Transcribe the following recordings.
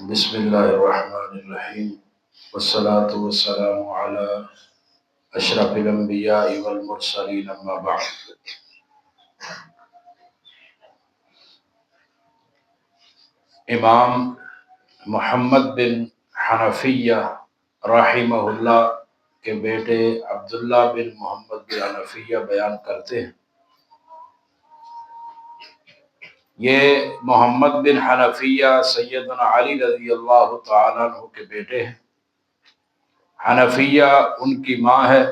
بسم اللہ الرحمن الرحیم والصلاة والسلام علی اشرف الانبیاء والمرسلین اما بعد۔ امام محمد بن حنفیہ رحمہ اللہ کے بیٹے عبداللہ بن محمد بن حنفیہ بیان کرتے ہیں، یہ محمد بن حنفیہ سیدنا علی رضی اللہ تعالیٰ عنہ کے بیٹے ہیں۔ حنفیہ ان کی ماں ہے،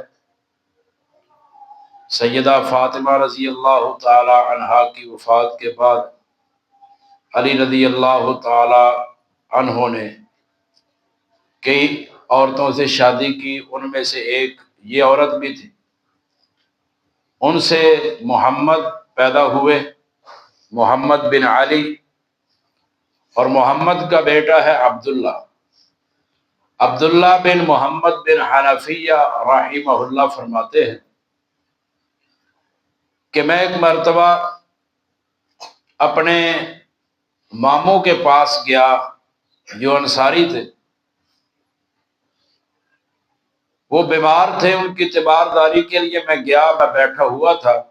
سیدہ فاطمہ رضی اللہ تعالی عنہا کی وفات کے بعد علی رضی اللہ تعالی عنہ نے کئی عورتوں سے شادی کی، ان میں سے ایک یہ عورت بھی تھی۔ ان سے محمد پیدا ہوئے، محمد بن علی، اور محمد کا بیٹا ہے عبداللہ۔ عبداللہ بن محمد بن حنفیہ رحمہ اللہ فرماتے ہیں کہ میں ایک مرتبہ اپنے ماموں کے پاس گیا جو انصاری تھے، وہ بیمار تھے، ان کی تیمارداری کے لیے میں گیا، میں بیٹھا ہوا تھا،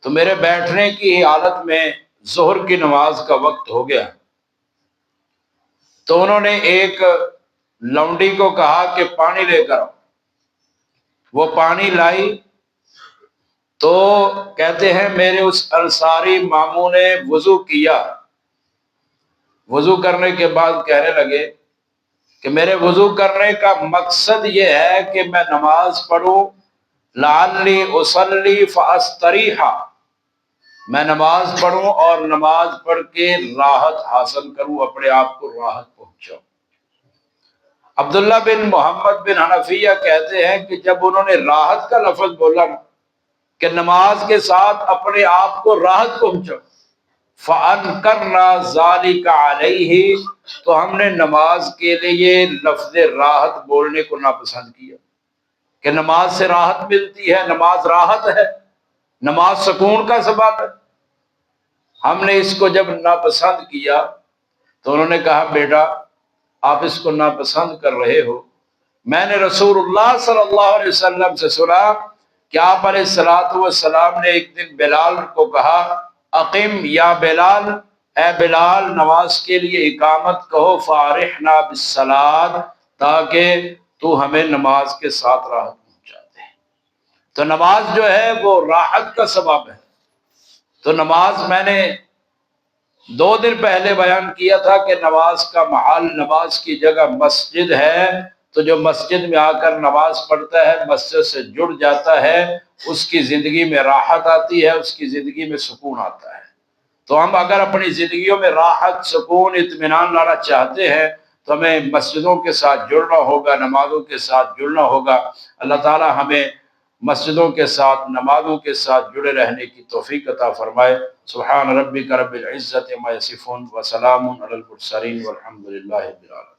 تو میرے بیٹھنے کی حالت میں ظہر کی نماز کا وقت ہو گیا، تو انہوں نے ایک لونڈی کو کہا کہ پانی لے کر آؤ۔ وہ پانی لائی تو کہتے ہیں میرے اس انصاری ماموں نے وضو کیا، وضو کرنے کے بعد کہنے لگے کہ میرے وضو کرنے کا مقصد یہ ہے کہ میں نماز پڑھوں، لعلی اصلی فاستریح، میں نماز پڑھوں اور نماز پڑھ کے راحت حاصل کروں، اپنے آپ کو راحت پہنچاؤں۔ عبداللہ بن محمد بن حنفیہ کہتے ہیں کہ جب انہوں نے راحت کا لفظ بولا کہ نماز کے ساتھ اپنے آپ کو راحت پہنچاؤ، فَأَنْكَرْنَا ذَلِكَ عَلَيْهِ، تو ہم نے نماز کے لیے لفظ راحت بولنے کو ناپسند کیا کہ نماز سے راحت ملتی ہے، نماز راحت ہے، نماز سکون کا سبب ہے۔ ہم نے اس کو جب ناپسند کیا تو انہوں نے کہا بیٹا آپ اس کو ناپسند کر رہے ہو، میں نے رسول اللہ صلی اللہ علیہ وسلم سے سنا کہ آپ علیہ الصلوۃ والسلام نے ایک دن بلال کو کہا اقم یا بلال، اے بلال نماز کے لیے اقامت کہو، فارحنا بالصلاۃ، تاکہ تو ہمیں نماز کے ساتھ راحت پہنچا دے۔ تو نماز جو ہے وہ راحت کا سبب ہے۔ تو نماز میں نے 2 دن پہلے بیان کیا تھا کہ نماز کا محل، نماز کی جگہ مسجد ہے، تو جو مسجد میں آ کر نماز پڑھتا ہے، مسجد سے جڑ جاتا ہے، اس کی زندگی میں راحت آتی ہے، اس کی زندگی میں سکون آتا ہے۔ تو ہم اگر اپنی زندگیوں میں راحت، سکون، اطمینان لانا چاہتے ہیں تو ہمیں مسجدوں کے ساتھ جڑنا ہوگا، نمازوں کے ساتھ جڑنا ہوگا۔ اللہ تعالی ہمیں مسجدوں کے ساتھ، نمازوں کے ساتھ جڑے رہنے کی توفیق عطا فرمائے۔ سبحان ربک رب العزت عما یصفون وسلام علی المرسلین والحمد للہ رب العالمین۔